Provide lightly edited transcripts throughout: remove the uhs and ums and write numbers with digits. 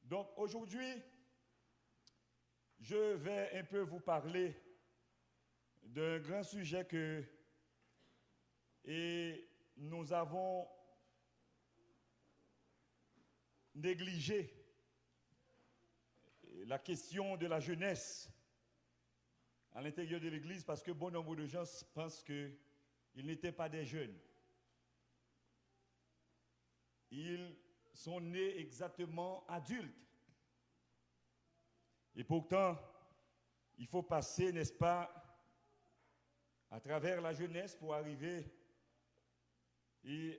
Donc aujourd'hui, je vais un peu vous parler d'un grand sujet que nous avons négligé, la question de la jeunesse à l'intérieur de l'Église, parce que bon nombre de gens pensent qu'ils n'étaient pas des jeunes. Ils sont nés exactement adultes. Et pourtant, il faut passer, n'est-ce pas, à travers la jeunesse pour arriver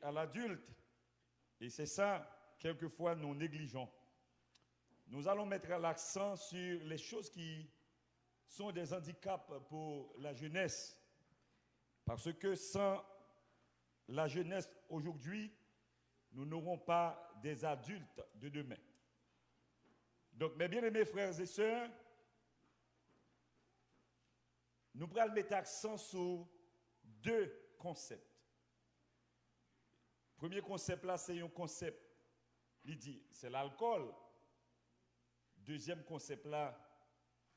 à l'adulte. Et c'est ça, quelquefois, nous négligeons. Nous allons mettre l'accent sur les choses qui sont des handicaps pour la jeunesse. Parce que sans la jeunesse aujourd'hui, nous n'aurons pas des adultes de demain. Donc, mes bien-aimés frères et sœurs, nous allons mettre l'accent sur deux concepts. Le premier concept là, c'est un concept, il dit, c'est l'alcool. Deuxième concept là,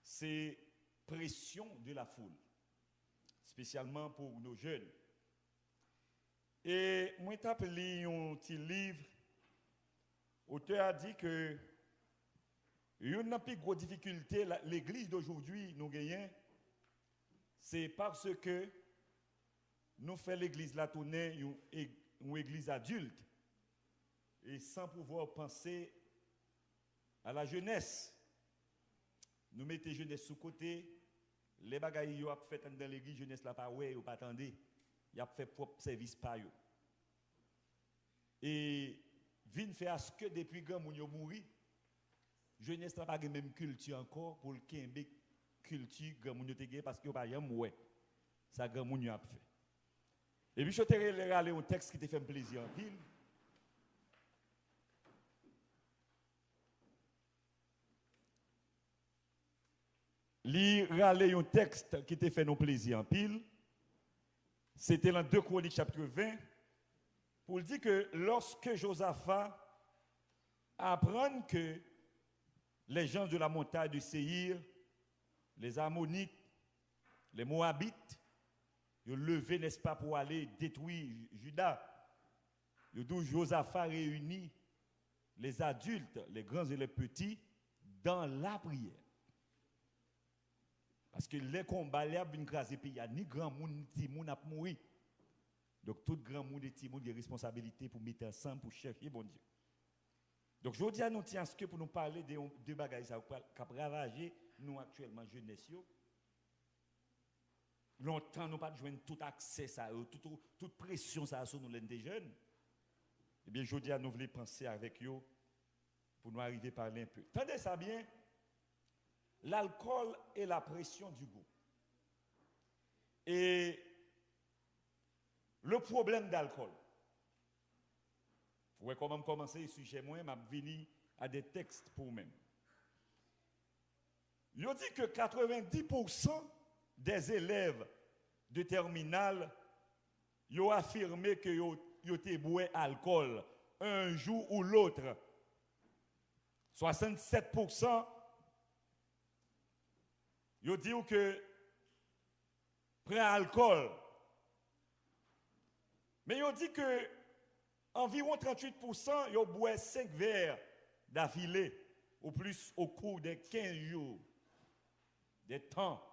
c'est pression de la foule, spécialement pour nos jeunes. Et moi, j'ai appelé un petit livre. L'auteur a dit que une des plus grosses difficultés, l'église d'aujourd'hui, nous gagnons, c'est parce que nous faisons l'église la tournée, une église adulte, et sans pouvoir penser à la jeunesse. Nous mettons jeunesse sous côté, les bagailles qui ont fait dans l'église, jeunesse là pas ouais, ou pas attendez, il a fait propre service par eux. Et vin fait à ce que depuis grand moun yo mouri, jeunesse n'a pas la même culture encore pour le kembe culture grand moun yo te gagné parce que pas jamais ouais. Ça grand moun yo a fait. Et puis je te relire un texte qui te fait plaisir en pile. Lire un texte qui te fait nos plaisir en pile. C'était dans 2 Chroniques chapitre 20 pour dire que lorsque Josaphat apprend que les gens de la montagne de Séhir, les Ammonites, les Moabites, ils ont levé, n'est-ce pas, pour aller détruire Juda. Josaphat réunit les adultes, les grands et les petits, dans la prière. Parce que les combats, il y a ni grand monde, ni petit monde a mouru. Donc tout grand monde et petit monde a responsabilité pour mettre ensemble, pour chercher bon Dieu. Donc je dis à nous tiens ce que pour nous parler de deux bagages qui ont ravagé nous actuellement jeunesse. Longtemps nous pas joué tout accès ça, toute pression ça sur nous les jeunes. Eh bien je dis à nous voulons penser avec eux pour nous arriver à parler un peu. Tendez ça bien. L'alcool et la pression du goût. Et le problème d'alcool. Vous pouvez quand même commencer le sujet, moi, je vais venir à des textes pour vous-même. Il dit que 90% des élèves de terminale ont affirmé que ils ont bu alcool un jour ou l'autre. 67% ils disent que prend alcool. Mais ils dit que environ 38% ils boivent 5 verres d'affilée au plus au cours de 15 jours de temps.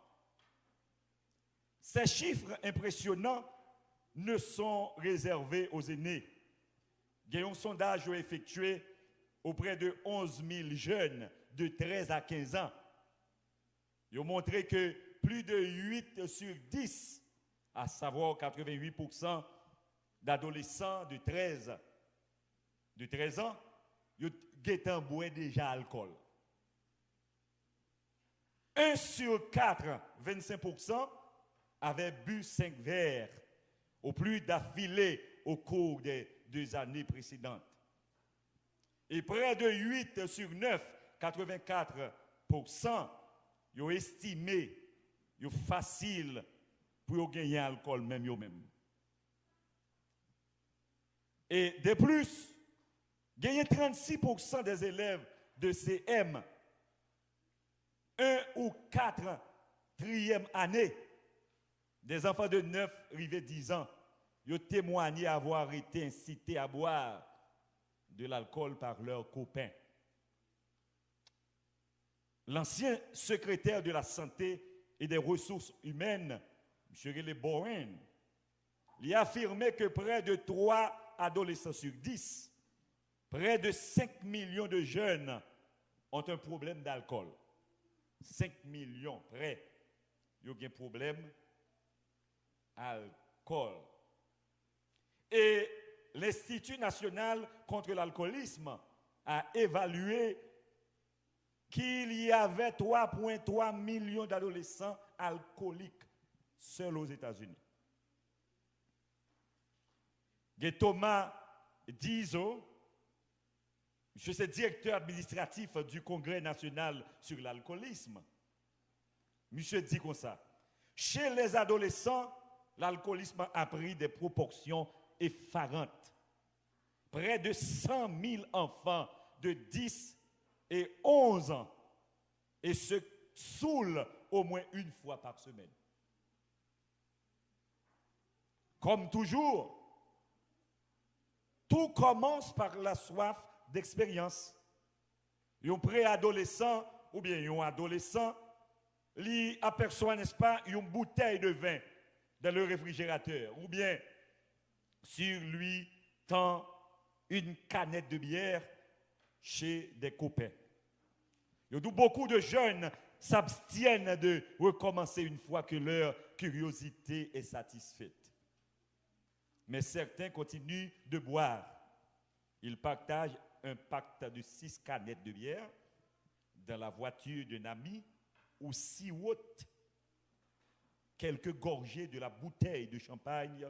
Ces chiffres impressionnants ne sont réservés aux aînés. Il y a un sondage effectué auprès de 11 000 jeunes de 13 à 15 ans. Ils ont montré que plus de 8 sur 10, à savoir 88% d'adolescents de 13 ans, ils ont boivent déjà alcool. 1 sur 4, 25%, avaient bu 5 verres au plus d'affilée au cours des 2 années précédentes. Et près de 8 sur 9, 84%, ils ont estimé que c'est facile pour gagner l'alcool même eux-mêmes. Et de plus, gagner 36% des élèves de CM, 1 ou 4 trième année, des enfants de 9 arrivés 10 ans, ils ont témoigné avoir été incités à boire de l'alcool par leurs copains. L'ancien secrétaire de la santé et des ressources humaines, M. Relé Bowen, il a affirmé que près de 3 adolescents sur 10, près de 5 millions de jeunes ont un problème d'alcool. 5 millions, près, ils ont un problème d'alcool. Et l'Institut national contre l'alcoolisme a évalué qu'il y avait 3,3 millions d'adolescents alcooliques seuls aux États-Unis. Thomas Dizo, je suis directeur administratif du Congrès national sur l'alcoolisme. Monsieur dit comme ça. Chez les adolescents, l'alcoolisme a pris des proportions effarantes. Près de 100 000 enfants de 10 et 11 ans et se saoulent au moins une fois par semaine. Comme toujours, tout commence par la soif d'expérience. Un préadolescent ou bien un adolescent, il aperçoit, n'est-ce pas, une bouteille de vin dans le réfrigérateur ou bien sur lui tend une canette de bière chez des copains. Beaucoup de jeunes s'abstiennent de recommencer une fois que leur curiosité est satisfaite. Mais certains continuent de boire. Ils partagent un pacte de 6 canettes de bière dans la voiture d'un ami ou sirotent quelques gorgées de la bouteille de champagne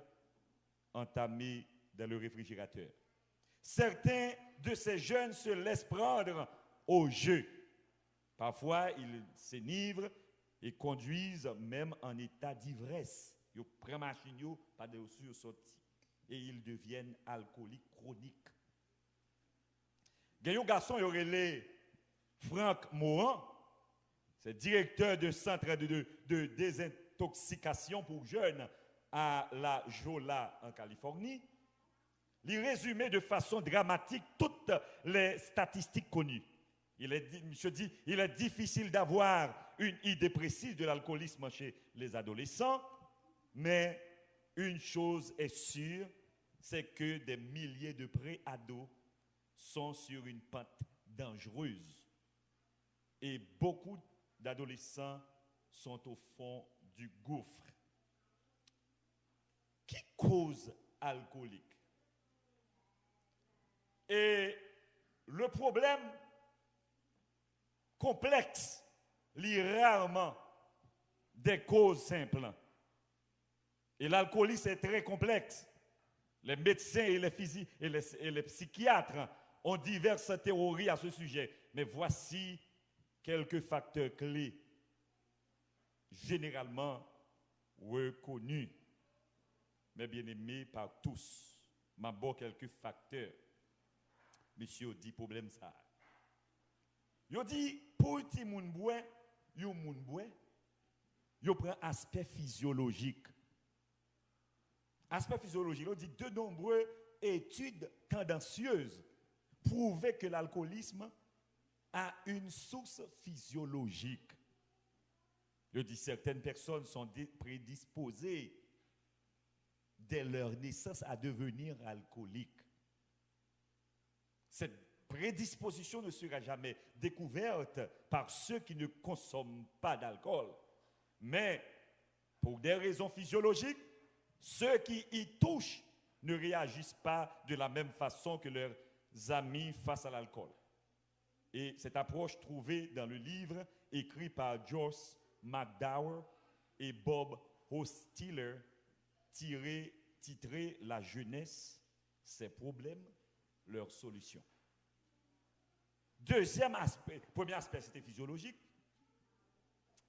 entamée dans le réfrigérateur. Certains de ces jeunes se laissent prendre au jeu. Parfois, ils s'enivrent et conduisent même en état d'ivresse. Ils prennent la machine, pas de sortie. Et ils deviennent alcooliques chroniques. Il y a un garçon, il aurait les Franck Mohan, c'est directeur de centre de désintoxication pour jeunes à la Jola en Californie. Il résumait de façon dramatique toutes les statistiques connues. Il est difficile d'avoir une idée précise de l'alcoolisme chez les adolescents, mais une chose est sûre, c'est que des milliers de pré-ados sont sur une pente dangereuse. Et beaucoup d'adolescents sont au fond du gouffre. Qui cause alcoolique? Et le problème complexe lie rarement des causes simples. Et l'alcoolisme est très complexe. Les médecins et les psychiatres ont diverses théories à ce sujet. Mais voici quelques facteurs clés, généralement reconnus, mais bien aimés par tous. M'abord quelques facteurs. Monsieur dit problème ça. Il dit pour ti moun bois, yo moun bois, yo prend aspect physiologique. Aspect physiologique, il dit de nombreuses études tendancieuses prouvaient que l'alcoolisme a une source physiologique. Il dit certaines personnes sont prédisposées dès leur naissance à devenir alcooliques. Cette prédisposition ne sera jamais découverte par ceux qui ne consomment pas d'alcool. Mais pour des raisons physiologiques, ceux qui y touchent ne réagissent pas de la même façon que leurs amis face à l'alcool. Et cette approche trouvée dans le livre écrit par Joyce McDowell et Bob Hostiller, titré La jeunesse, ses problèmes, leurs solutions. Deuxième aspect, premier aspect, c'était physiologique.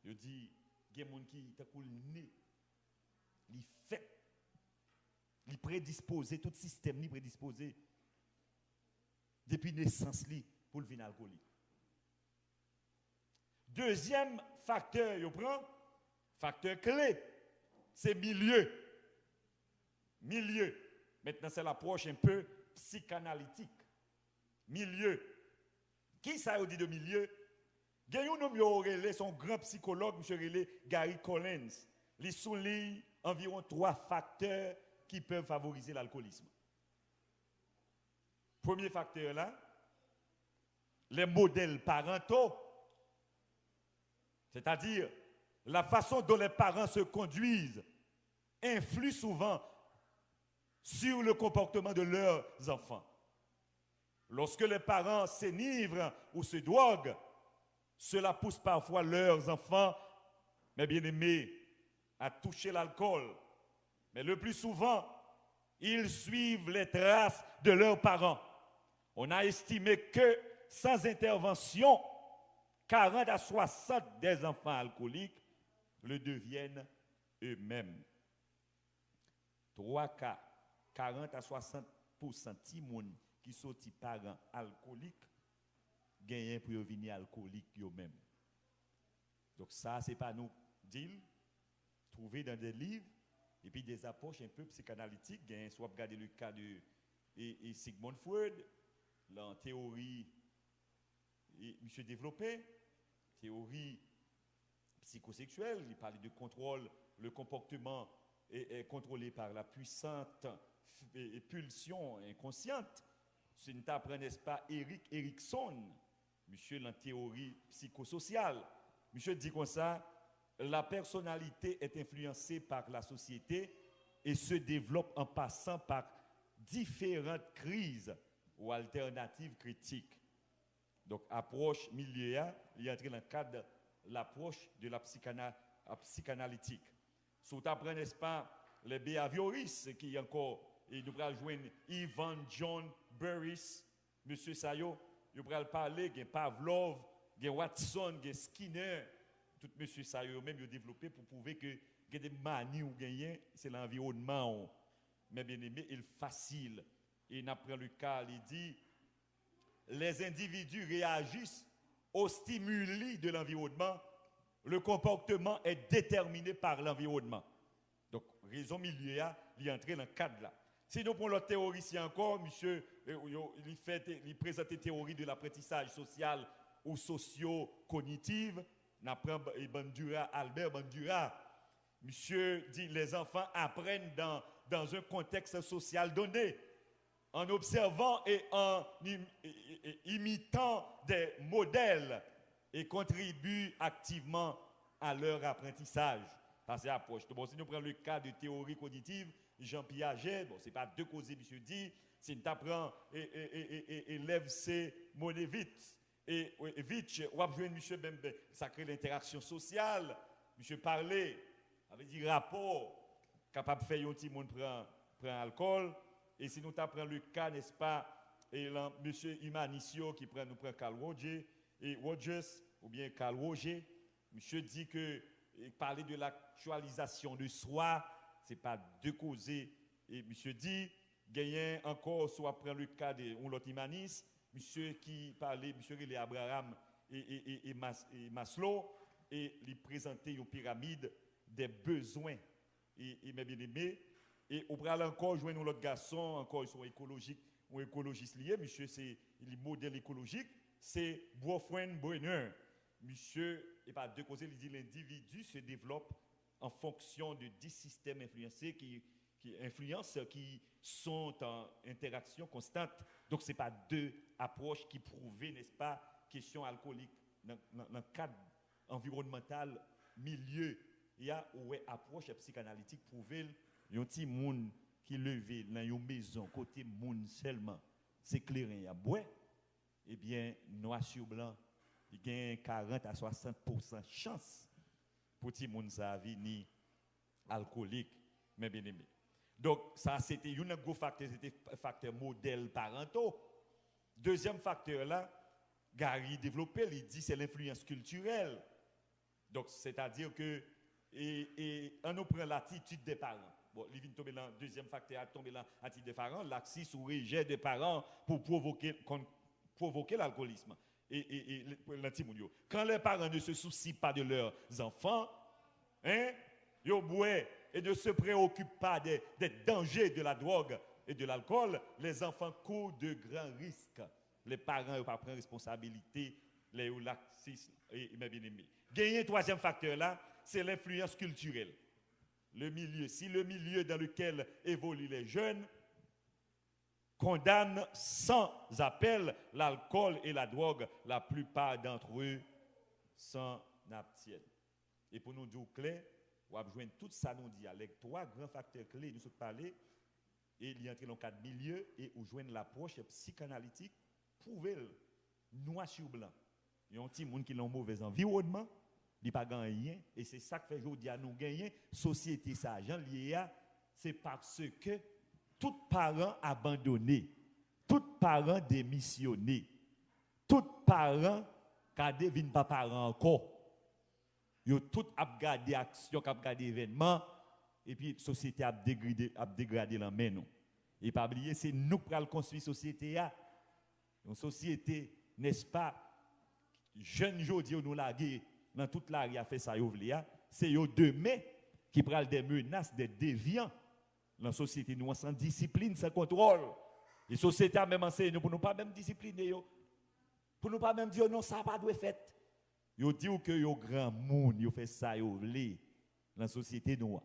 Je dis, il y a des gens qui ont le nez, ils fait, ils prédisposé, tout système est prédisposé depuis naissance pour le vin alcoolique. Deuxième facteur, vous prenez, facteur clé, c'est milieu. Milieu. Maintenant, c'est l'approche un peu psychanalytique. Milieu. Qui ça dit de milieu? Il y a un homme, son grand psychologue, M. Gary Collins. Il souligne environ 3 facteurs qui peuvent favoriser l'alcoolisme. Premier facteur là, les modèles parentaux, c'est-à-dire la façon dont les parents se conduisent, influe souvent sur le comportement de leurs enfants. Lorsque les parents s'enivrent ou se droguent, cela pousse parfois leurs enfants, mes bien-aimés, à toucher l'alcool. Mais le plus souvent, ils suivent les traces de leurs parents. On a estimé que sans intervention, 40 à 60 des enfants alcooliques le deviennent eux-mêmes. 3 cas, 40 à 60% de monde qui sont des parents alcooliques gagnent pour devenir alcooliques eux-mêmes. Donc ça, c'est pas nous dire, trouver dans des livres, et puis des approches un peu psychanalytiques, soit regarder le cas de Sigmund Freud, la théorie, monsieur développé, théorie psychosexuelle, il parlait de contrôle, le comportement est contrôlé par la puissante pulsion inconsciente. C'est une apprend, n'est-ce pas, Erik Erikson, monsieur la théorie psychosociale. Monsieur dit comme ça, la personnalité est influencée par la société et se développe en passant par différentes crises ou alternatives critiques. Donc, approche milieu, il y a entré dans le cadre de l'approche de la psychanalytique. Sous apprend, n'est-ce pas, les behavioristes qui encore, et nous allons joindre Ivan John Burris, monsieur Sayo, nous allons parler de Pavlov, de Watson, de Skinner, tout monsieur Sayo même développé pour prouver que des manies ou gagner, c'est l'environnement. Mais bien aimé, il est facile. Et après le cas, il dit les individus réagissent aux stimuli de l'environnement. Le comportement est déterminé par l'environnement. Donc, raison milieu, il est entré dans le cadre là. Sinon, pour le théoricien encore, monsieur, il présente une théorie de l'apprentissage social ou socio-cognitive. On apprend Albert Bandura. Monsieur dit les enfants apprennent dans un contexte social donné, en observant et en imitant des modèles et contribuent activement à leur apprentissage. Ça, c'est l'approche. Bon, si nous prenons le cas de théorie cognitive, Jean Piaget, bon, ce n'est pas deux causes, monsieur dit, c'est une apprend et lève ses Monevitch. Et vite, on va jouer monsieur Bembe, ça crée l'interaction sociale, monsieur parler, avec des rapports, capable de faire un petit monde prend alcool. Et si nous apprenons le cas, n'est-ce pas, et là, monsieur Imanicio qui nous prend Carl Rogers, ou bien Carl Roger, monsieur dit que parler de l'actualisation de soi, ce n'est pas deux causes. Et monsieur dit, gagner encore, soit prend le cas de l'autre Imanis, monsieur qui parlait, monsieur Relé Abraham et Maslow, et lui présenter une pyramide des besoins. Et mes bien-aimés, et on va encore joindre l'autre garçon, encore ils sont écologiques ou écologistes liés. Monsieur, c'est le modèle écologique, c'est Wolfgang Brunner. Monsieur, et par deux causes, il dit l'individu se développe en fonction de 10 systèmes influencés qui influencent, qui sont en interaction constante. Donc, ce n'est pas deux approches qui prouvent, n'est-ce pas, question alcoolique dans le cadre environnemental, milieu. Il y a une approche psychanalytique prouvée. Il y a un petit monde qui levé dans une maison, côté monde seulement, c'est clair, il y a bois, eh bien, noir sur blanc, il y a 40 à 60% chance pour petit monde ça venir alcoolique, mais bien aimé. Donc, ça, c'était un gros facteur, c'était facteur modèle parentaux. Deuxième facteur là, Gary développé, il dit c'est l'influence culturelle. Donc, c'est-à-dire que, et on nous prend l'attitude des parents. Bon, il vient tomber dans le deuxième facteur, tomber dans l'attitude des parents, l'axis ou rejet des parents pour provoquer l'alcoolisme. Quand les parents ne se soucient pas de leurs enfants, hein, ils boivent et ne se préoccupent pas des dangers de la drogue et de l'alcool, les enfants courent de grands risques. Les parents ne pas prendre responsabilité, les laxistes et mes bien-aimés. Gagner troisième facteur là, c'est l'influence culturelle. Le milieu, si le milieu dans lequel évoluent les jeunes condamne sans appel l'alcool et la drogue, la plupart d'entre eux s'en abstiennent. Et pour nous dire clair, on va joindre tout ça nous dit avec trois grands facteurs clés nous sommes parlé et il y a entre dans quatre milieux et où joindre l'approche psychanalytique prouver noir sur blanc. Il y a un petit monde qui a un mauvais environnement, il pas gagné et c'est ça que fait aujourd'hui à nous gagner société ça gens lié à c'est parce que tout parent abandonné, tout parent démissionné, tout parent qui ne devine pas parent encore. Yo tout a gardé action, a gardé événement et puis la société a dégradé la main nous. Et pas oublier c'est nous qui allons construire société a. Une société n'est-ce pas jeune jodi nous laguer dans toute la rue a fait ça yo vle c'est yo demain qui pral des menaces des déviants dans la société nous sans discipline sans contrôle. Et la société a même enseigné nous pour nous pas même discipliner yo. Pour nous pas même dire non ça pas doit fait. Yo dit que yo grand monde yo fait ça yo vle dans la société nous.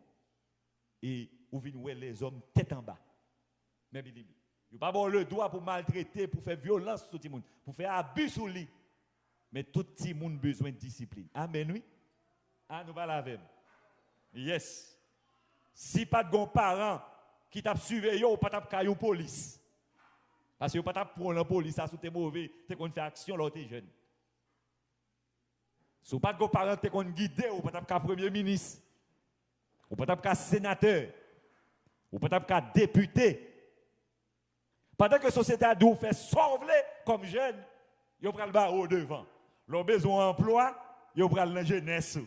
Et ou vinn ouais les hommes tête en bas. Mais bien yo pas bon le droit pour maltraiter, pour faire violence sur tout le monde, pour faire abus sur lui. Mais tout le monde a besoin de discipline. Amen, oui. Ah, nous allons avec. Yes. Si pas de bons parents qui t'a surveillé, ou pas t'a caillou police. Parce que pas t'a prendre la police, ça t'es mauvais, t'es qu'on fait action là t'es jeune. Si pas de bons parents t'es qu'on guider, ou pas t'a premier ministre. Ou pas t'a sénateur. Ou pas t'a député. Pendant que la société a dû faire sauver comme jeune, ils prennent le barreau devant. Leur besoin d'emploi, ils prennent la jeunesse. La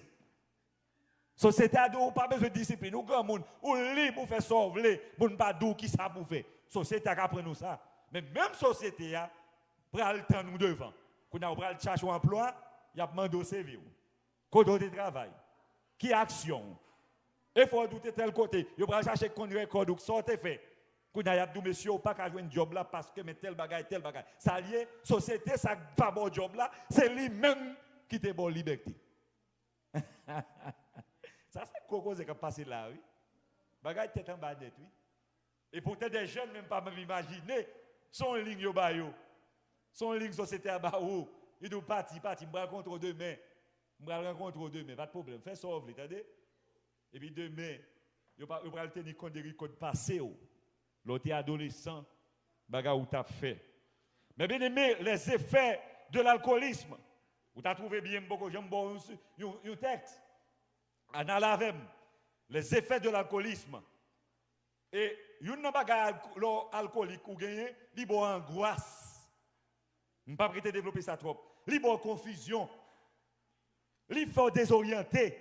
société a dû pas besoin de discipline. Nous, grand monde, ou libre pour faire sauver, pour ne pas dire qui ça pour faire. La société a appris nous ça. Mais même la société a pris le temps nous devant. Quand on a cherché un emploi, il y a demandé au CV. Code de travail. Qui action? Il faut douter tel côté. Il faut chercher qu'on record ou sortez fait. Quand il y a des messieurs pas qu'à jouer un job là parce que mais tel bagage. Ça lié société ça pas bon job là, c'est lui même qui te bon liberté. Ça c'est quoi qui a passé là oui. Bagage tête en bas net oui. Et pourtant des jeunes même pas même imaginer son ligne yo ba yo. Son ligne société à bas ou il doit partir me rencontre demain. Me rencontre demain, pas de problème, fais sauve, attendez. Et puis demain, yo va tenir compte des records passés. L'autre adolescent, bagarre ou t'as fait. Mais bien aimé, les effets de l'alcoolisme. Vous t'as trouvé bien beaucoup, j'aime bon un texte. Anna Lavem, les effets de l'alcoolisme. Et une bagarre alcoolique ou gagné, il y a angoisse. Je ne peux pas développer ça trop. Il y a confusion. Il faut désorienter.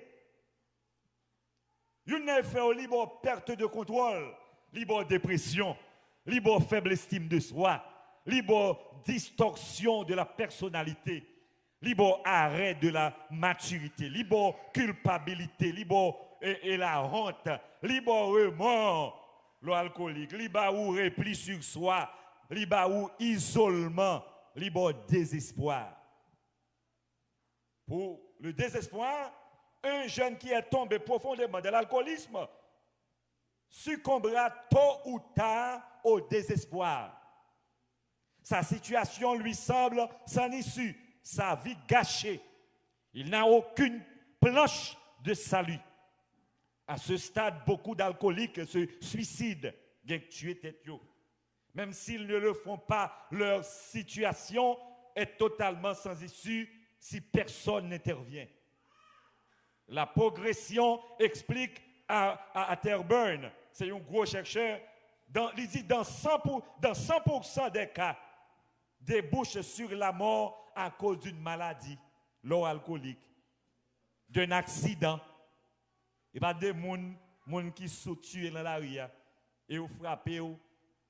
Il y a perte de contrôle. Libre dépression, libre faible estime de soi, libre distorsion de la personnalité, libre arrêt de la maturité, libre culpabilité, libre et la honte, libre remords, l'alcoolique, libre ou repli sur soi, libre ou isolement, libre désespoir. Pour le désespoir, un jeune qui est tombé profondément dans l'alcoolisme succombera tôt ou tard au désespoir. Sa situation lui semble sans issue, sa vie gâchée. Il n'a aucune planche de salut. À ce stade, beaucoup d'alcooliques se suicident, tuer tête. Même s'ils ne le font pas, leur situation est totalement sans issue si personne n'intervient. La progression explique à Terburn, c'est un gros chercheur, il dit dans 100% des cas, débouche sur la mort à cause d'une maladie, l'eau alcoolique, d'un accident. Et pas des gens qui sont tués dans la rue, et ont frappé,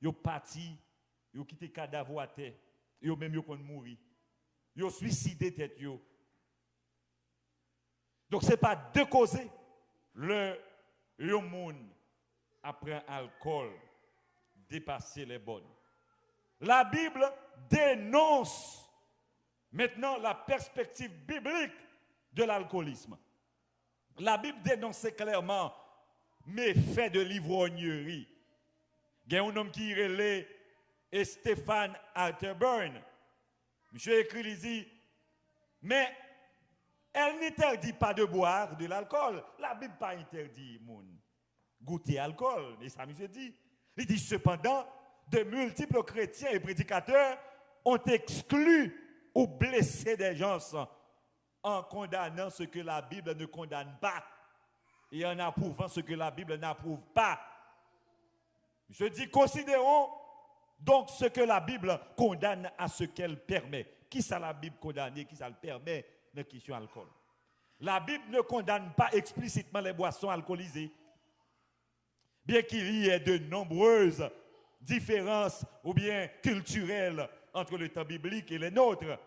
ils ont parti, ils ont quitté le cadavre à terre, et ils même ils ont mouru. yo suicidé tête yo. Donc c'est pas de causer le monde après alcool dépasser les bonnes. La Bible dénonce maintenant la perspective biblique de l'alcoolisme. La Bible dénonce clairement méfaits de l'ivrognerie. Il y a un homme qui est relé Stéphane Atterburn. Monsieur écrit, il dit, mais elle n'interdit pas de boire de l'alcool. La Bible pas interdit goûter l'alcool. Et ça, monsieur dit. Il dit cependant, de multiples chrétiens et prédicateurs ont exclu ou blessé des gens en condamnant ce que la Bible ne condamne pas et en approuvant ce que la Bible n'approuve pas. Je dis, considérons donc ce que la Bible condamne à ce qu'elle permet. Qui ça la Bible condamne, qui ça le permet dans la question alcool? La Bible ne condamne pas explicitement les boissons alcoolisées, bien qu'il y ait de nombreuses différences ou bien culturelles entre le temps biblique et les nôtres.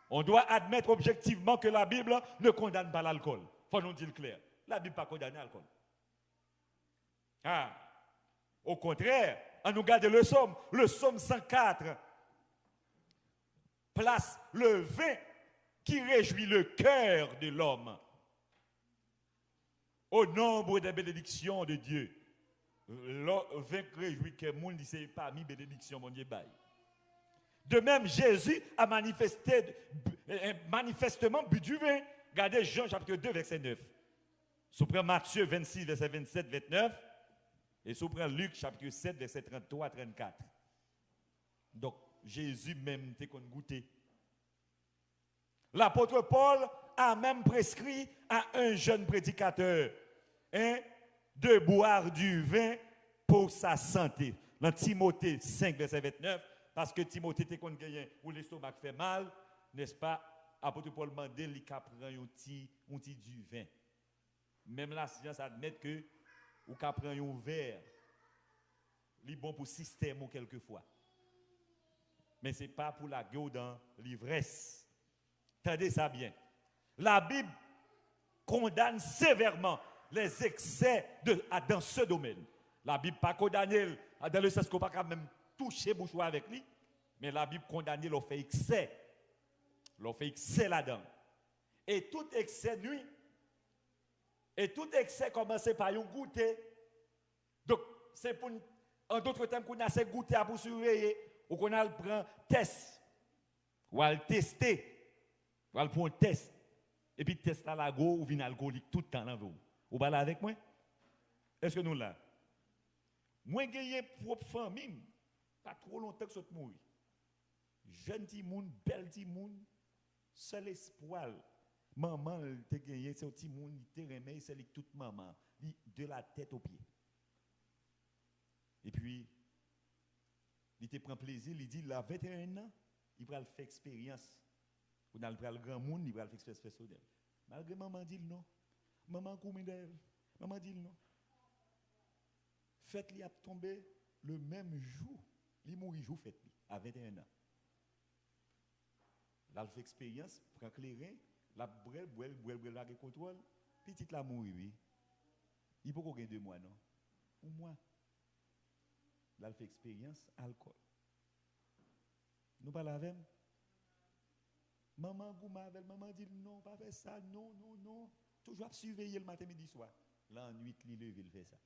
On doit admettre objectivement que la Bible ne condamne pas l'alcool. Il faut nous dire clair. La Bible n'a pas condamné l'alcool. Ah. Au contraire, on nous garde le psaume 104 place le vin qui réjouit le cœur de l'homme au nombre des bénédictions de Dieu. Le vin qui réjouit que le monde c'est parmi bénédictions mon Dieu bail. De même, Jésus a manifestement bu du vin. Regardez Jean chapitre 2 verset 9. Si vous prenez Matthieu 26 verset 27 29 et si vous prenez Luc chapitre 7 verset 33 34. Donc Jésus même était qu'on goûté. L'apôtre Paul a même prescrit à un jeune prédicateur de boire du vin pour sa santé. Dans Timothée 5 verset 29. Parce que Timothée était qu'on gagne ou l'estomac fait mal, n'est-ce pas? Apôtre Paul m'a dit qu'il prend un petit du vin. Même la science admet que ou prend un verre. Il est bon pour le système ou quelquefois. Mais ce n'est pas pour la gueule dans l'ivresse. Tenez ça bien. La Bible condamne sévèrement les excès dans ce domaine. La Bible pas condamne dans le sens qu'on ne peut pas même toucher bouchoir avec lui, mais la Bible condamne l'on fait excès. L'on fait excès là-dedans. Et tout excès nuit. Et tout excès commence par un goûter. Donc, c'est pour, en d'autres termes, qu'on a ce goûter à pour surveiller, ou qu'on a le prend test, ou à le tester, ou à le prendre test. Et puis, test à la go ou vin alcoolique tout le temps dans vous. Vous parlez avec moi? Est-ce que nous là? Moi, j'ai une propre famille. Pas trop longtemps que ça te mourir. Jeune petit monde, belle petit monde, seul espoir. Maman, te gagné, c'est un petit monde, il te remet, c'est toute maman, de la tête aux pieds. Et puis, il te prend plaisir, il dit, il a 21 ans, il va faire expérience. Pour aller le grand monde, il va faire expérience personnelle. Malgré maman dit non. Maman combien d'elle? Maman dit non. Faites-lui à tomber le même jour. Il mourit jour fait à 21 ans. Là, il fait expérience, prend clairin, la brûle, la contrôle, petite la mourir, oui. Il faut qu'on gagne 2 mois, non? Ou mois. Là, il fait expérience, alcool. Nous parlons avec maman, maman dit non, pas faire ça, non, non, non. Toujours surveiller le matin, midi, soir. Là, en nuit, il lève, il fait ça.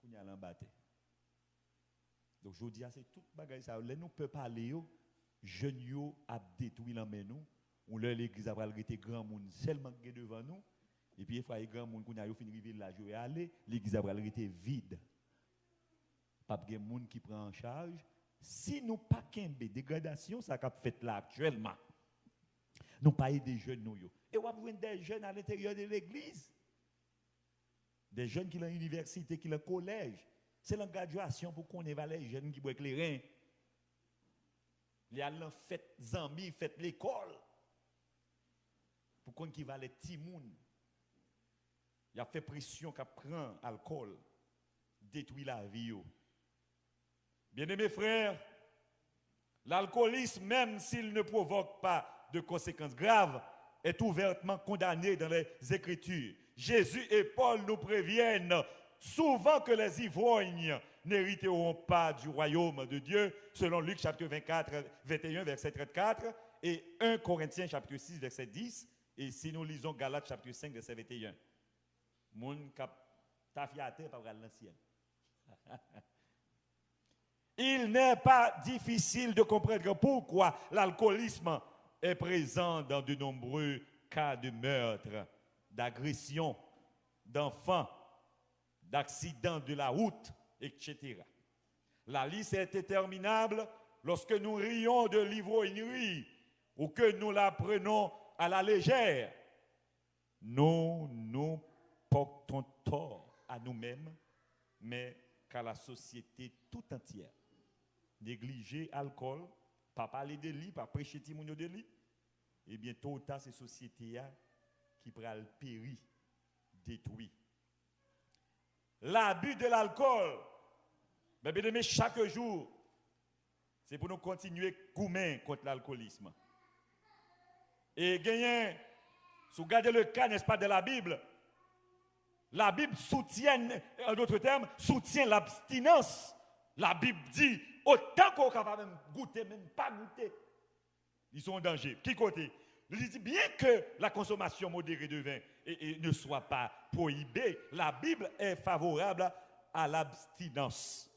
On y a l'embatté. Donc, je dis, c'est tout bagage ça. Là, nous peut parler, jeunes yo a détruit l'emmène nous. On leur l'église a été grand monde seulement devant nous. Et puis, il faut grand monde qu'on a fini de village et aller, l'église a été vide. Pas de monde qui prend en charge. Si nous pas qu'un dégradation, ça qu'a fait là actuellement. Nous pas des jeunes nous yo. Et on a des jeunes à l'intérieur de l'église. Des jeunes qui sont à l'université, qui sont au collège. C'est la graduation pour qu'on évalue les jeunes qui boivent les reins. Les allants fait zambie, fait l'école. Pour qu'on qui va les timoun. Il a fait pression qu'à prend alcool, détruit la vie. Bien-aimés frères, L'alcoolisme, même s'il ne provoque pas de conséquences graves, est ouvertement condamné dans les Écritures. Jésus et Paul nous préviennent souvent que les ivrognes n'hériteront pas du royaume de Dieu, selon Luc chapitre 21, verset 34, et 1 Corinthiens chapitre 6, verset 10, et si nous lisons Galates chapitre 5, verset 21. Moun kap ta fiaté par l'ancien. Il n'est pas difficile de comprendre pourquoi l'alcoolisme est présent dans de nombreux cas de meurtre, d'agression, d'enfants, d'accidents de la route, etc. La liste est interminable lorsque nous rions de l'ivrognerie ou que nous la prenons à la légère. Nous portons tort à nous-mêmes, mais qu'à la société tout entière. Négliger l'alcool, pas parler de lit, pas prêcher timounio de lit, et bien tôt ou tard, c'est société qui prend le péri, détruit. L'abus de l'alcool, mais bien aimé, chaque jour, c'est pour nous continuer coumer contre l'alcoolisme. Et gagner, si vous regardez le cas, n'est-ce pas, de la Bible soutient, en d'autres termes, soutient l'abstinence. La Bible dit, autant qu'on est capable de goûter, même pas goûter, ils sont en danger. Qui côté? Il dit bien que la consommation modérée de vin et ne soit pas prohibée, la Bible est favorable à l'abstinence.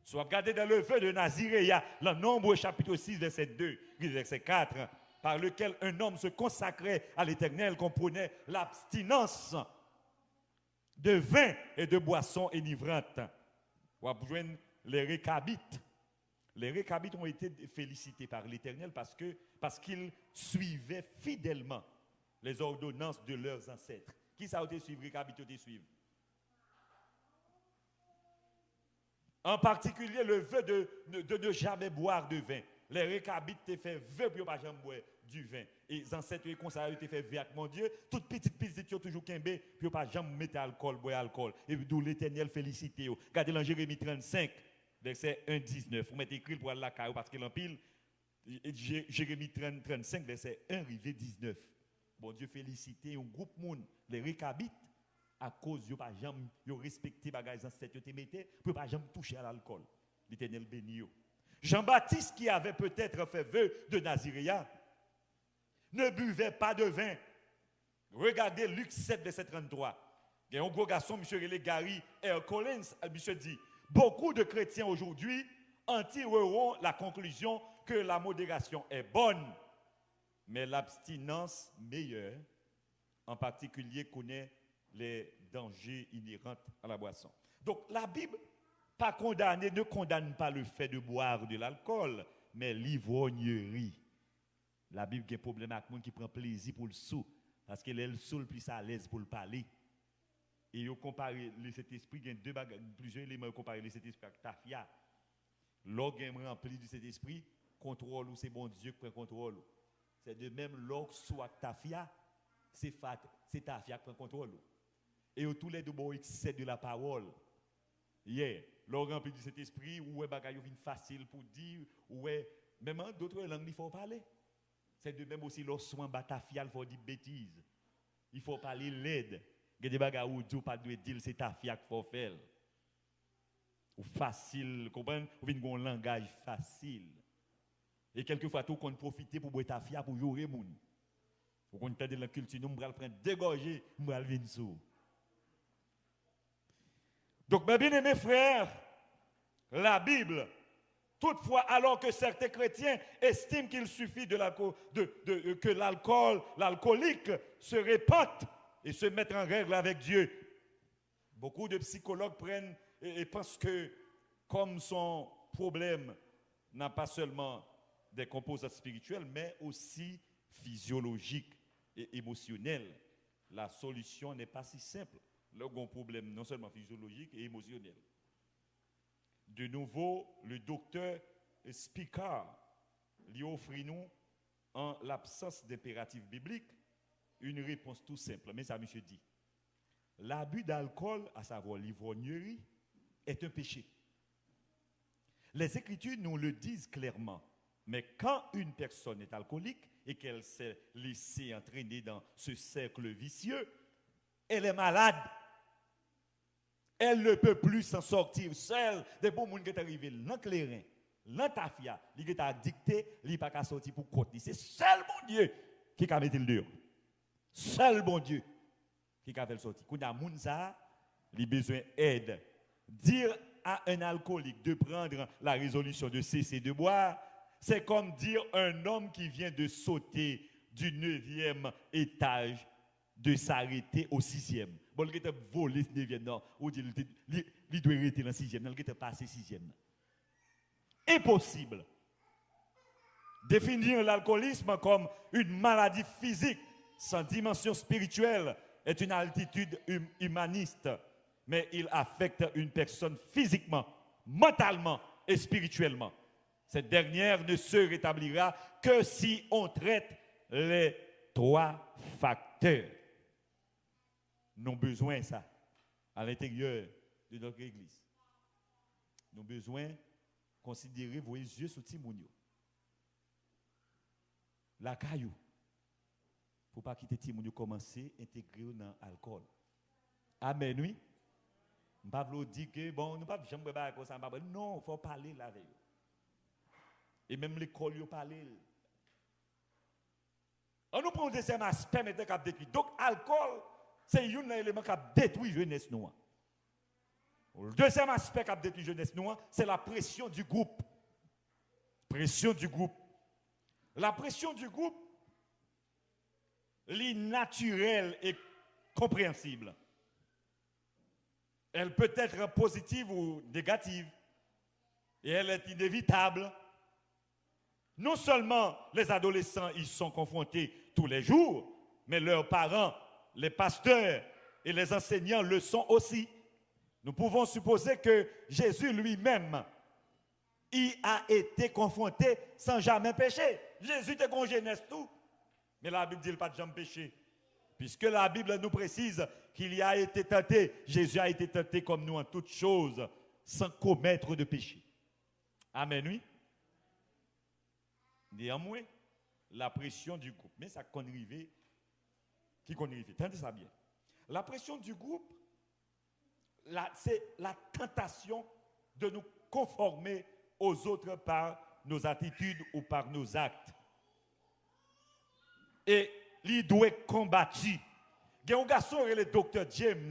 Soit regardez dans le feu de Naziréa, le Nombre chapitre 6, verset 2, verset 4, par lequel un homme se consacrait à l'Éternel, comprenait l'abstinence de vin et de boissons enivrantes. On va joindre les Récabites. Les Récabites ont été félicités par l'Éternel parce qu'ils suivaient fidèlement les ordonnances de leurs ancêtres. Qui ça a été suivre? Récabites ont été suivre. En particulier le vœu de ne jamais boire de vin. Les Récabites ont fait vœu pour ne pas jamais boire du vin. Et les ancêtres ont fait vœu avec mon Dieu. Toutes petites ont toujours qu'un pour ne pas jamais mettre alcool, boire alcool. Et d'où l'Éternel félicité. Regardez dans Jérémie 35, verset 1, 19. Vous mettez écrit pour aller la caille parce qu'il en pile. Jérémie 35, verset 1, rivé 19. Bon Dieu félicité un groupe monde, les Récabites, à cause de pas jamais respecter les ancêtres te mettaient pour pas jamais toucher à l'alcool. L'Éternel béni. Jean-Baptiste qui avait peut-être fait vœu de Naziréa ne buvait pas de vin. Regardez Luc 7, verset 33. Il y a un gros garçon, M. Gary R. Collins, monsieur dit, beaucoup de chrétiens aujourd'hui en tireront la conclusion que la modération est bonne, mais l'abstinence meilleure, en particulier, connaît les dangers inhérents à la boisson. Donc la Bible ne condamne pas le fait de boire de l'alcool, mais l'ivrognerie. La Bible a un problème avec les gens qui prend plaisir pour le sou, parce qu'elle est le seul plus à l'aise pour le parler. Et ils comparent cet esprit, il y a plusieurs éléments comparés cet esprit avec tafia. L'orgue rempli de cet esprit, contrôle ou c'est bon Dieu qui prend contrôle. C'est de même l'orgue soit tafia, c'est tafia qui prend contrôle. Et tous les deux bon excès de la parole. L'orgue rempli de cet esprit, ou est bagaille facile pour dire, ou est même en d'autres langues il faut parler. C'est de même aussi lorsque soin batafia, il faut dire bêtises. Il faut parler laide. Il y a des bagages où Dieu pas doit dire c'est tafia qu'il faut faire. Ou facile, comprenez? Ou bien un langage facile. Et quelquefois tout qu'on profite pour boire tafia pour jouer les gens. Ou qu'on entend de la culture, nous allons prendre dégorger, nous allons venir sous. Donc mes bien-aimés frères, la Bible, toutefois, alors que certains chrétiens estiment qu'il suffit que l'alcoolique se répande et se mette en règle avec Dieu, beaucoup de psychologues prennent et pensent que comme son problème n'a pas seulement des composantes spirituelles, mais aussi physiologiques et émotionnelles, la solution n'est pas si simple. Le grand problème non seulement physiologique et émotionnel. De nouveau, le docteur Spicard lui offre nous, en l'absence d'impératif biblique, une réponse tout simple. Mais ça, monsieur dit, l'abus d'alcool, à savoir l'ivrognerie, est un péché. Les Écritures nous le disent clairement. Mais quand une personne est alcoolique et qu'elle s'est laissée entraîner dans ce cercle vicieux, elle est malade. Elle ne peut plus s'en sortir seule. Des bons gens qui sont arrivés dans le clairin, dans ta fia, qui est addicté, il n'est pas qu'à sortir pour côté. C'est seul bon Dieu qui a mis le dehors. Seul bon Dieu qui a fait le sortir. Quand il y a moun ça, il a besoin d'aide. Dire à un alcoolique de prendre la résolution de cesser de boire, c'est comme dire à un homme qui vient de sauter du 9e étage de s'arrêter au 6e. Bon, il a volé ce 9e, non, ou il doit arrêter dans le 6e, il a passé 6e. Impossible. Définir l'alcoolisme comme une maladie physique sans dimension spirituelle est une altitude humaniste, mais il affecte une personne physiquement, mentalement et spirituellement. Cette dernière ne se rétablira que si on traite les 3 facteurs. Nous avons besoin de ça à l'intérieur de notre église. Nous avons besoin de considérer vos yeux sur Timounio. La caillou. Pour ne pas quitter Timounio commencer à intégrer dans l'alcool. Amen, oui. Je ne vais pas dire que bon, nous ne pouvons pas jamais faire comme ça. Non, il faut parler là avec eux. Et même l'école, il parler. On nous prend un deuxième aspect maintenant qui a détruit. Donc, l'alcool, c'est un élément qui a détruit la jeunesse noire. Le deuxième aspect qui a détruit la jeunesse noire, c'est la pression du groupe. Pression du groupe. La pression du groupe, est naturelle et compréhensible. Elle peut être positive ou négative. Et elle est inévitable. Non seulement les adolescents y sont confrontés tous les jours, mais leurs parents, les pasteurs et les enseignants le sont aussi. Nous pouvons supposer que Jésus lui-même y a été confronté sans jamais pécher. Jésus était con jeunesse tout, mais la Bible dit qu'il n'a pas de jamais péché. Puisque la Bible nous précise qu'il y a été tenté, Jésus a été tenté comme nous en toutes choses, sans commettre de péché. Amen, oui. Néanmoins, la pression du groupe, mais ça qu'on arrive, qui qu'on arrive, tendez ça bien. La pression du groupe, c'est la tentation de nous conformer aux autres par nos attitudes ou par nos actes. Et il doit être combattu. Il y a un garçon, le docteur James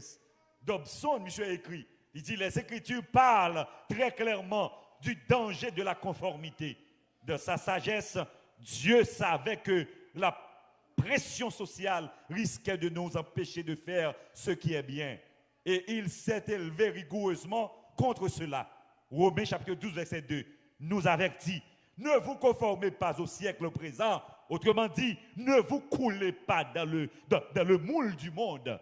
Dobson, monsieur a écrit, il dit les Écritures parlent très clairement du danger de la conformité. De sa sagesse, Dieu savait que la pression sociale risquait de nous empêcher de faire ce qui est bien. Et il s'est élevé rigoureusement contre cela. Romains chapitre 12, verset 2 nous avertit. Ne vous conformez pas au siècle présent. Autrement dit, ne vous coulez pas dans le moule du monde.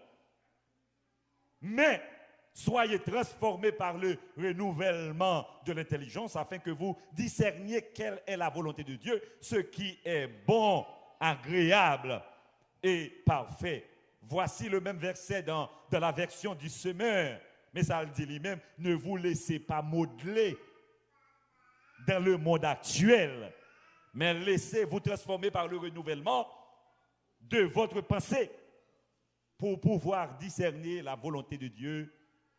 Mais soyez transformés par le renouvellement de l'intelligence afin que vous discerniez quelle est la volonté de Dieu, ce qui est bon, agréable et parfait. Voici le même verset dans la version du semeur, mais ça le dit lui-même, ne vous laissez pas modeler dans le monde actuel, mais laissez-vous transformer par le renouvellement de votre pensée pour pouvoir discerner la volonté de Dieu,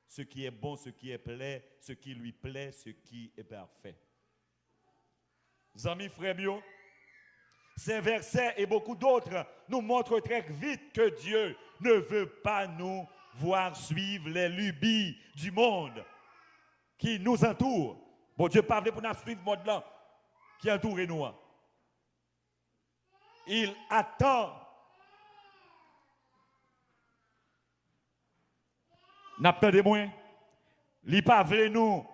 ce qui est bon, ce qui est plaît, ce qui lui plaît, ce qui est parfait. Amis frères mieux, ces versets et beaucoup d'autres nous montrent très vite que Dieu ne veut pas nous voir suivre les lubies du monde qui nous entoure. Bon Dieu pas pour nous suivre le monde là qui entoure nous. Il attend. N'attendez moins. Il pas veut nous,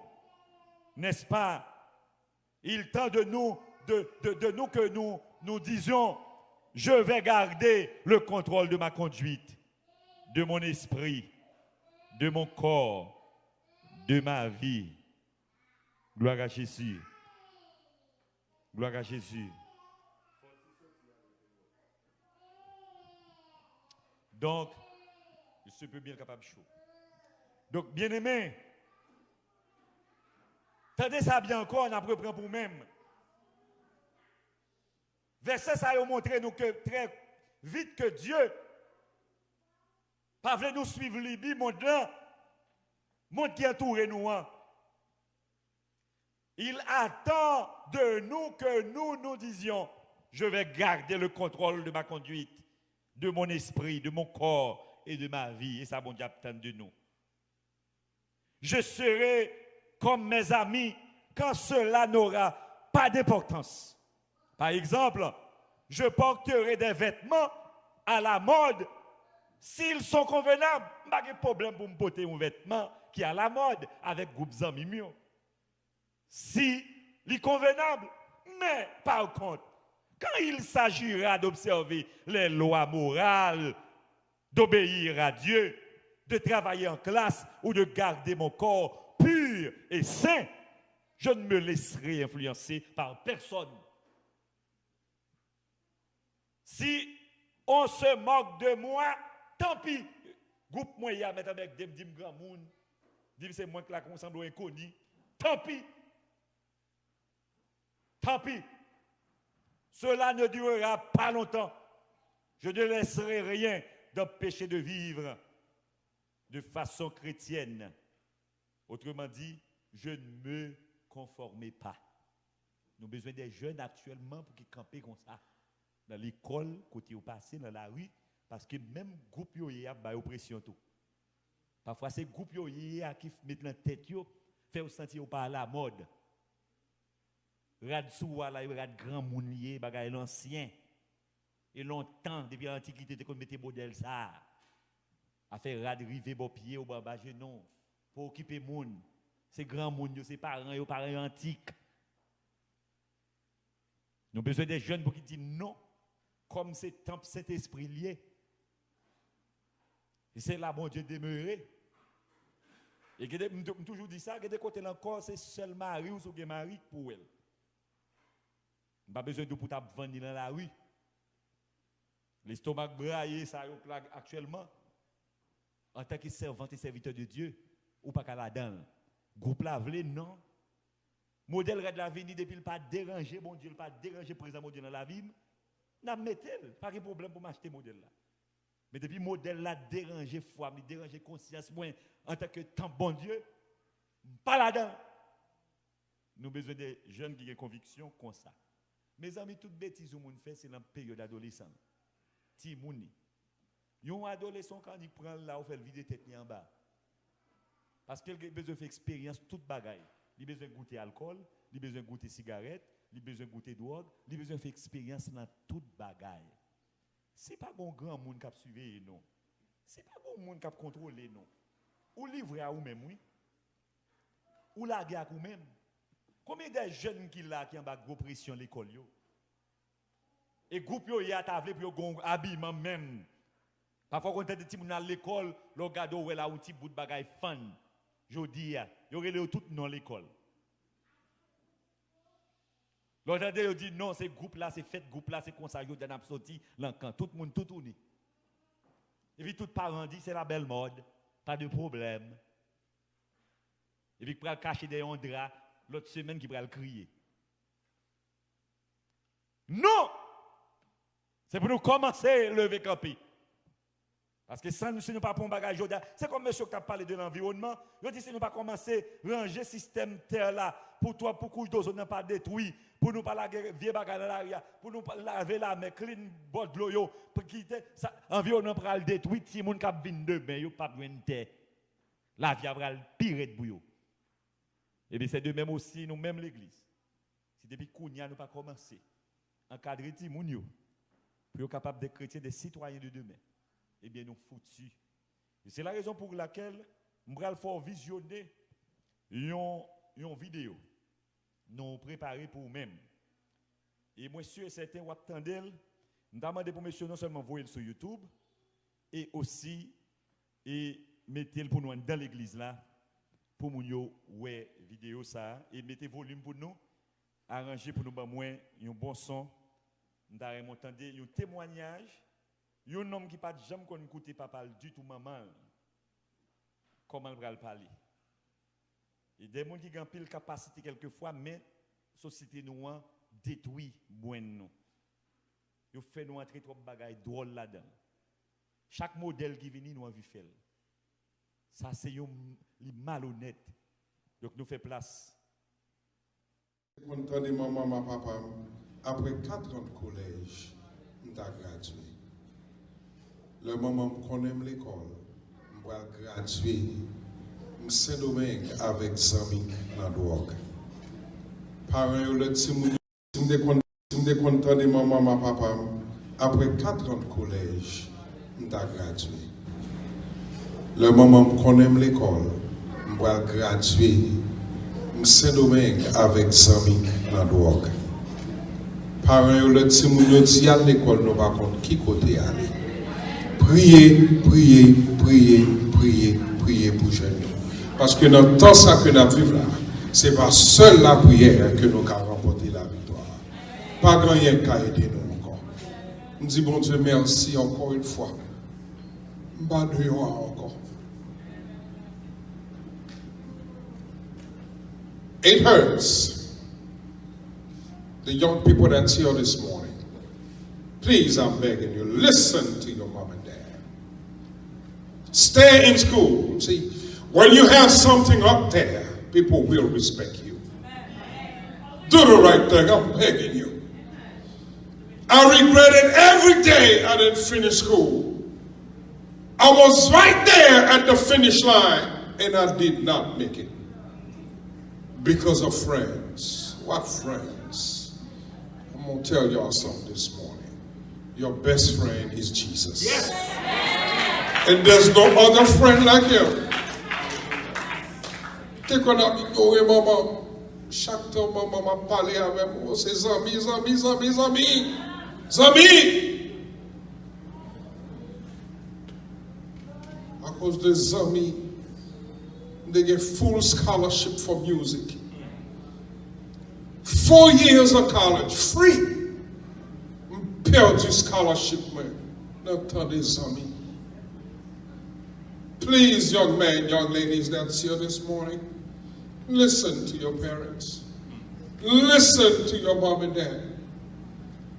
n'est-ce pas? Il tend de nous, de nous que nous disions, je vais garder le contrôle de ma conduite, de mon esprit, de mon corps, de ma vie. Gloire à Jésus. Gloire à Jésus. Donc, je suis bien capable de chaud. Donc, bien-aimé, Tendez ça bien encore, on a reprend pour même. Verset ça a montré nous que très vite que Dieu pas voulu nous suivre Libye, monde là, monde qui entoure nous. Il attend de nous que nous disions, je vais garder le contrôle de ma conduite, de mon esprit, de mon corps et de ma vie. Et ça, bon Dieu attend de nous. Je serai comme mes amis quand cela n'aura pas d'importance. Par exemple, je porterai des vêtements à la mode s'ils sont convenables. Pas de problème pour me porter un vêtement qui est à la mode avec groupe amis. Si il est convenable. Mais par contre, quand il s'agira d'observer les lois morales, d'obéir à Dieu, de travailler en classe ou de garder mon corps pur et sain, je ne me laisserai influencer par personne. Si on se moque de moi, tant pis. Groupe moi, il y a mettre avec des grand monde, dit c'est moi qui la consemble inconnu. Tant pis. Tant pis. Cela ne durera pas longtemps. Je ne laisserai rien d'empêcher de vivre de façon chrétienne. Autrement dit, je ne me conformais pas. Nous avons besoin des jeunes actuellement pour qu'ils campent comme ça. Dans l'école, côté au passé, dans la rue, parce que même groupe y a une oppression tout. Parfois, c'est groupe y a qui mettent dans la tête, fait au sentir pas à la mode. Rad soua là, rad grand moun lié, bagay l'ancien. Et longtemps, depuis l'Antiquité, qu'on mettait modèle ça. A fait rad rivé bon pied ou bas genou pour occuper moun. C'est grand moun, c'est parents antiques. Nous avons besoin des jeunes pour qui disent non, comme c'est temple Saint-Esprit lié. Et c'est là, bon Dieu, demeuré. Et je toujours dit ça, que de côté encore, c'est seul mari ou son mari pour elle. Pas besoin de pour vendre dans la rue. L'estomac braillé, ça y est actuellement. En tant que servante et serviteur de Dieu, ou pas qu'à la dame. Groupe la vle, non. Modèle de la vie, depuis le pas déranger, bon Dieu, le pas déranger présent mon Dieu dans la vie. N'a mettez pas de problème pour m'acheter modèle là. Mais depuis modèle là déranger foi, déranger conscience moi en tant que temps bon Dieu, pas là-dedans. Nous avons besoin des jeunes qui ont conviction comme ça. Mes amis, toute bêtise que vous fait, c'est dans la période adolescente. Ti mouni. Yon adolescent quand il prend là, on fait le vide tête en bas. Parce qu'il a besoin de faire expérience toute bagaille. Il a besoin de goûter alcool, il a besoin de goûter cigarette, il a besoin de goûter drogue, il a besoin de faire expérience dans toute bagaille. Ce n'est pas bon grand monde qui a suivi non. Ce n'est pas bon monde qui a contrôlé non. Ou livrer à vous-même, oui. Ou la guerre à vous-même. Combien de jeunes qui là qui ont gros pression à l'école yo? Et groupe yo y a tablé pour yo habillement même. Parfois quand on des petits à l'école, le gado ou là outil bout de bagaille fan. Jodi ya, yo relé tout non l'école. L'autre yo dit non, c'est groupe là, c'est fête groupe là, c'est comme ça yo donne absorti l'encan tout le monde tout tourné. Et puis tout parents dit c'est la belle mode, pas de problème. Et puis pour cacher des drap l'autre semaine qui va le crier. Non! C'est pour nous commencer à lever campi. Parce que sans nous, si nous ne pas pour bagage, c'est comme monsieur qui a parlé de l'environnement. Il dit si nous ne pas commencer à ranger le système terre là, pour toi, pour couche d'eau, ne pas détruire, pour nous pas la vieux bagage dans l'arrière, pour nous pas laver la main, clean bord de l'eau, pour quitter l'environnement pour le détruire, si nous ne vient demain, il n'y a pas besoin de terre. La vie va le pire de bouillot. Et bien c'est de même aussi, nous-mêmes l'église. Si depuis Kounia, nous ne pas commencer à encadrer les gens, pour être capable d'être chrétiens, des citoyens de demain, eh bien nous foutus. Et c'est la raison pour laquelle nous allons visionner une vidéo. Nous préparée pour nous-mêmes. Et moi, sûr et certain, vous attendez, nous demandons pour monsieur non seulement voir sur YouTube, et aussi mettez-le pour nous dans l'église là, pour nous ouais vidéo ça, et mettez volume pour nous, arranger pour nous moins un bon son. Nous avons entendu un témoignage, un homme qui n'a pas jamais écouté papa du tout maman. Comment il va le parler? Et des gens qui ont pile capacité quelquefois, mais la société nous détruit moins nous. Ils fait nous entrer trop de bagailles drôles là-dedans. Chaque modèle qui vient, nous envie faire. Ça, c'est malhonnête. Donc, nous faisons place. Content de maman, ma papa, après 4 ans de collège, je suis gradué. Le moment où je connais l'école, je vais graduer. Je suis Saint-Domingue avec Zami dans la drogue. Parents, je suis content de maman, ma papa, après 4 ans de collège, je suis gradué. Le moment où je connais l'école, je vais graduer. Saint-Domingue avec Zami dans la drogue. Parents, le petit dit à l'école, nous va contre qui côté aller. Priez, priez, priez, priez, priez pour jeunes. Parce que dans le temps ça que nous vivons là, ce n'est pas seule la prière que nous avons remporté la victoire. Pas grand rien qu'à aider nous encore. Nous disons, bon Dieu, merci encore une fois. Pas de encore. It hurts. The young people that's here this morning, please, I'm begging you, listen to your mom and dad. Stay in school. See, when you have something up there, people will respect you. Do the right thing, I'm begging you. I regretted every day I didn't finish school. I was right there at the finish line and I did not make it. Because of friends. What friends? I'm going to tell y'all something this morning. Your best friend is Jesus. Yes. And there's no other friend like him. Take on up, oh, maman. Chaque temps, maman m'a parlé avec moi. C'est Zami, Zami, Zami, Zami. Zami! À cause de Zami, they get full scholarship for music. 4 years of college, free. Perdu scholarship, man. Not this on me. Please, young man, young ladies that's here this morning, listen to your parents. Listen to your mom and dad.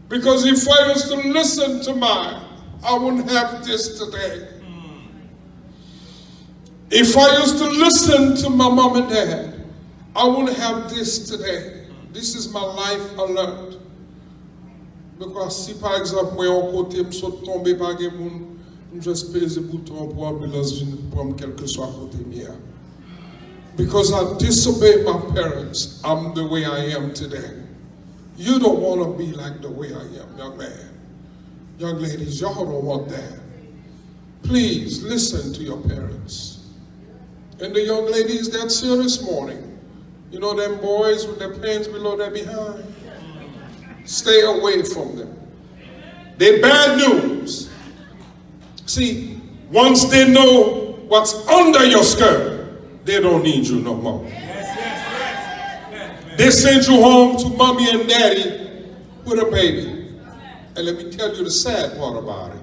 Because if I used to listen to mine, I wouldn't have this today. If I used to listen to my mom and dad, I wouldn't have this today. This is my life alert. Because si par exemple, moi en côté, je suis tombé par des gens, je juste pèse le bouton pour l'ambulance venir prendre quel que soit côté mien. Because I disobeyed my parents, I'm the way I am today. You don't want to be like the way I am, young man. Young ladies, y'all don't want that. Please listen to your parents. And the young ladies that's here this morning, you know them boys with their pants below their behind? Stay away from them. They're bad news. See, once they know what's under your skirt, they don't need you no more. They send you home to mommy and daddy with a baby. And let me tell you the sad part about it.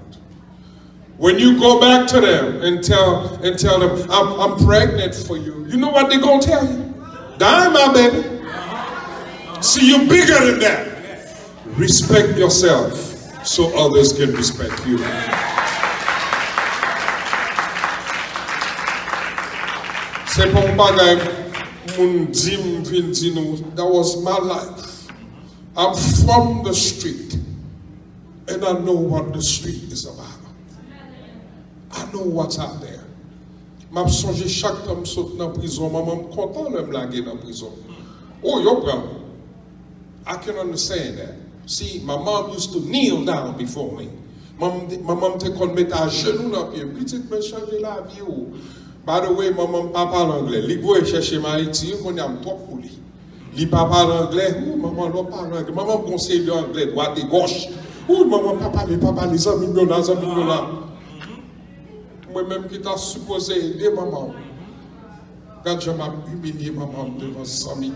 When you go back to them and tell them, I'm pregnant for you, you know what they're going to tell you? Die, my baby. See, you're bigger than that. Respect yourself so others can respect you. C'est pour that was my life. I'm from the street, and I know what the street is about. I know what's out there. M'a songé chaque temps me saute dans prison, maman content de me laguer dans prison. Oh, your brother. I can understand that. See, my mom used to kneel down before me. My mom te kon mette à genoux dans pied. Petite me changer la vie ou. By the way, maman pas parle anglais. Li go chercher ma Haïti, on a trop pour lui. Li pas parle anglais. Ou maman lo parle anglais. Maman conseille anglais droite et gauche. Ou maman papa les amis là. Moi-même qui t'a supposé aider maman. Quand je m'a humilié maman devant Zami.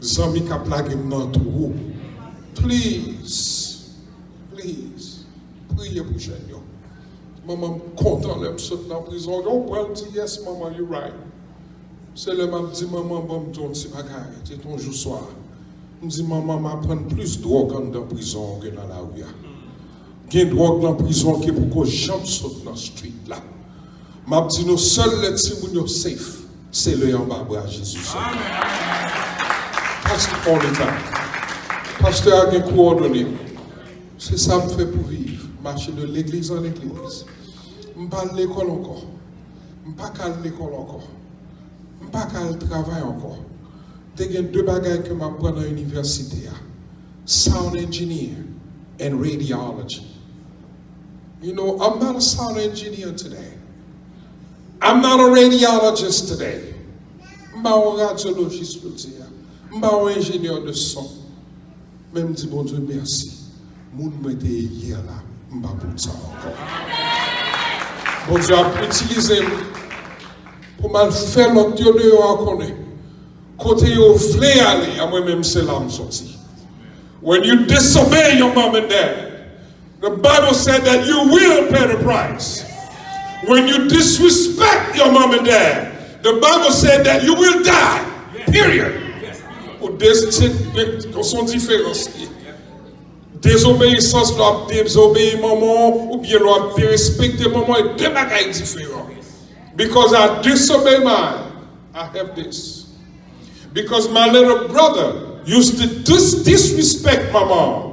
Zami qui a plagué dans tout. Please, priez pour jeune. Maman content de me sauter dans la prison. Yo, well, yes, maman, you're right. C'est le m'a dit, maman, bon, ton petit bagage, c'est ton jour soir. Je dis, maman, m'a prendre plus de drogue dans la prison que dans la rue. Il y a drogue dans la prison qui est pour que j'aime sauter dans la street là. M'a dit, nous seuls les petits safe, c'est le en bas à Jésus. Pasteur, on est là. Pasteur a bien coordonné. C'est ça que je fais pour vivre. Marcher de l'église en église. Je ne parle pas de l'école encore. Je ne parle pas de l'école encore. Je ne parle pas de travail encore. Il y a deux bagages que je prends dans l'université. Sound engineer and radiology. You know, I'm not a sound engineer today. I'm not a radiologist today. Je ne suis pas un radiologiste. Je ne suis pas un ingénieur de son. Même dit bon Dieu merci. Moun mette hier là, je ne suis pas pour ça encore. Bon Dieu a utilisé pour mal faire l'autre Dieu de vous connaître. Côté vous voulez aller, à moi-même c'est là me sorti. When you disobey your mom and dad, the Bible said that you will pay the price. When you disrespect your mom and dad, the Bible said that you will die. Period. Ou sont différenciés. Désobéissance, doit désobéir maman, ou bien doit respecter maman, et deux bagailles différents. Because I disobey mine, I have this. Because my little brother used to disrespect my mom.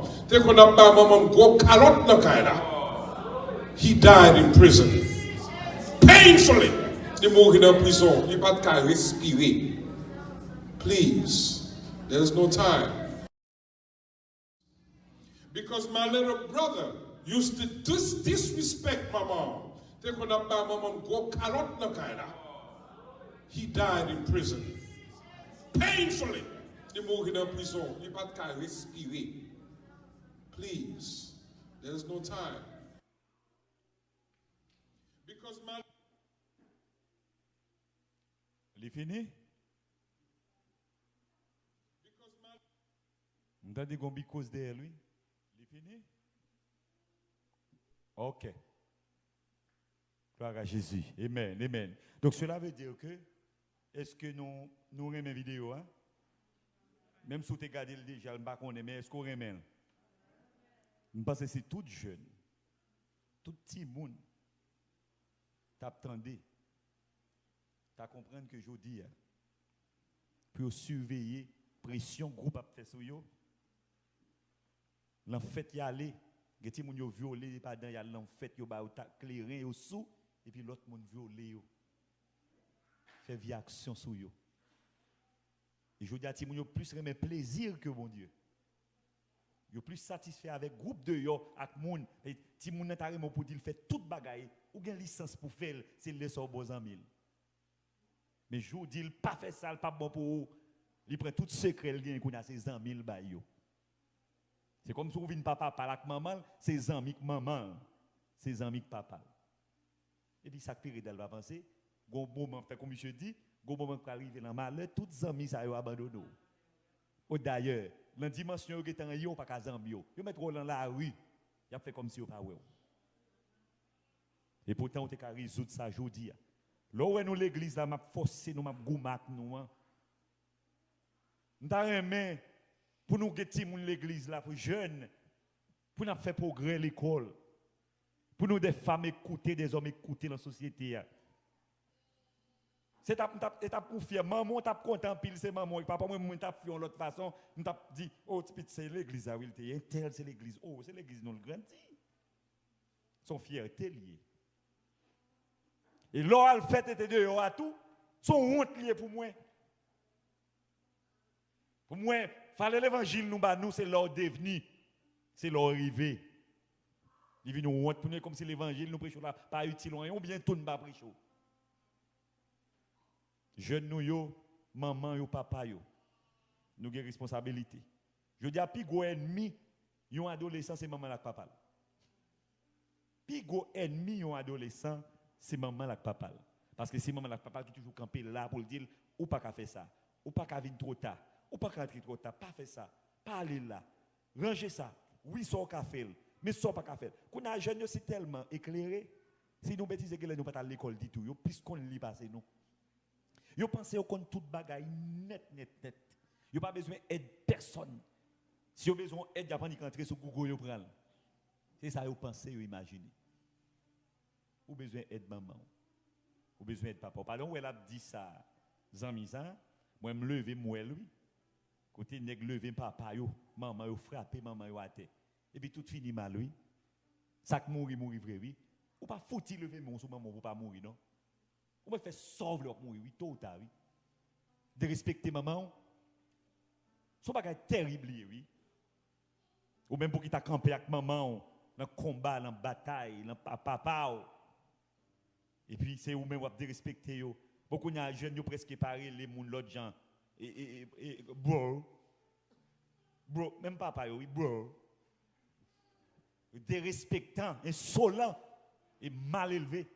He died in prison. Painfully. Il est mort en prison. Il n'a pas de respirer. Please, there's no time. Because my little brother used to disrespect my mom. He died in prison. Painfully. Il est mort en prison. Il n'a pas de respirer. Please, there's no time. Because my... Il est fini? Vous avez dit cause derrière lui? Il est fini? Ok. Gloire à Jésus. Amen. Amen. Donc cela veut dire que, est-ce que nous aimons la vidéo? Hein? Même si vous regardez déjà, je ne sais pas, mais est-ce qu'on aime? Je pense que c'est tout jeune, tout petit monde. T'attendez, t'as comprendre que je dis, pour surveiller, pression, groupe à faire sur eux. L'enfait y aller, les gens qui ont violé, il y a l'enfait qui a clairé au sous, et puis l'autre monde violé. Fait via action sur eux. Et je dis à Timoun, plus remet plaisir que mon Dieu. Yo plus satisfait avec groupe de yo avec moun et Timoun n'a pas pour dire fait toute bagaille ou gen licence pour faire c'est le sort beaux amis. Mais je dis il pas fait ça, pas bon pour vous. Il prend tout secret il gagne qu'on a ses amis ba yo. C'est comme si vous vinn papa parler avec maman, ses amis avec maman, ses amis avec papa. Et puis ça pire d'elle va penser, gon moment fait comme monsieur dit, gon moment pour arriver dans malheur, toutes amis ça yo abandonné. Ou d'ailleurs la dimension qui est en yo pas qu'à Zambio. Yo mettre dans la rue, y a fait comme si yo pas ouais. Et pourtant on te ka résoudre ça jodi. Là où nous l'église là m'a forcé nous m'a goumak nous. N'ta remen pour nous geti moun l'église là pour jeunes pour nous faire progrès l'école. Pour nous des femmes écouter, des hommes écouter dans la société. C'est ta pour fier maman t'a content pile c'est maman et papa moi t'a fait de l'autre façon on t'a dit oh c'est l'église ah oui tel c'est l'église oh c'est l'église non le grandi son fierté liée et là elle fait était dehors à tout son honte liée pour moi fallait l'évangile nous c'est leur devenu c'est leur arrivé il vient nous honte pour nous comme si l'évangile nous prêchons là pas utile ou bien tout ne pas prêcher. Jeunes nous yo, maman yo, papa yo, nous avons responsabilité. Je dis à plus gros ennemi, yon adolescent c'est maman la papa. Plus gros ennemi yon adolescent c'est maman la papa. Parce que c'est maman la papa qui toujours camper là pour dire ou pas qu'à faire ça, ou pas qu'à venir trop tard, ou pas qu'à rentrer trop tard, pas faire ça, pas aller là, ranger ça. Oui, ça qu'a fait, mais ça pas qu'à faire. Qu'on a jeune c'est tellement éclairé, si nous bêtises que nous pas à l'école du tout, yo plus qu'on lit passer nous. Yo pensez au compte toute bagaille net. Yo pas besoin d'aide personne. Si yo besoin d'aide, y a pas ni rentrer sur Google yo prend. C'est ça yo pensez, yo imaginer. Ou besoin d'aide maman. Ou besoin d'aide papa. Pardon, où elle a dit ça, zami ça, moi me lever moi lui. Côté nèg lever papa yo, maman yo frappé, maman yo à terre. Et puis tout fini mal lui. Ça que mourir vrai oui. Ou pas fouti lever mon sur maman pour pas mourir non. Ou pas faire sauver leur mourir oui, tôt ou tard oui. De respecter maman. C'est pas terrible oui. Ou même pour qui t'a campé avec maman dans combat, dans bataille, dans papa. Et puis c'est ou même de respecter yo. Beaucoup de jeunes yo presque paré les moun l'autre gens et bro, même papa yo oui bro. Dérespectant, insolent et mal élevé.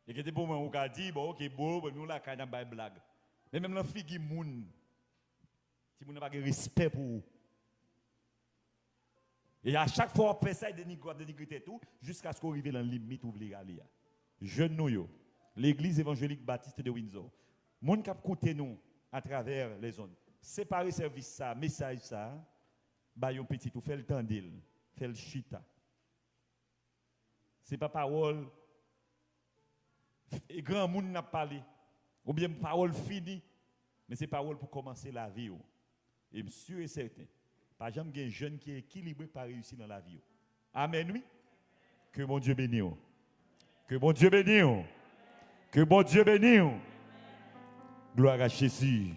Et que des moments où on a dit bon OK bon nous là quand on a blague. Mais même la fille moun si moun n'a pas de respect pour vous. Et à chaque fois on fait ça de dénigrer tout jusqu'à ce qu'on arrive dans la limite où vous aller. Jeunes nous l'église évangélique baptiste de Windsor. Moun qui écouté nous à travers les zones. Séparer service ça, message ça. Ba yon petit ou fait le tandil, fait le chita. C'est pas parole et grand monde n'a parlé ou bien parole finie mais c'est parole pour commencer la vie. Et sûr et certain, pas jamais un jeune qui est équilibré pas réussir dans la vie. Amen oui. Que mon Dieu bénisse. Que mon Dieu bénisse. Que mon Dieu bénisse. Gloire à Jésus.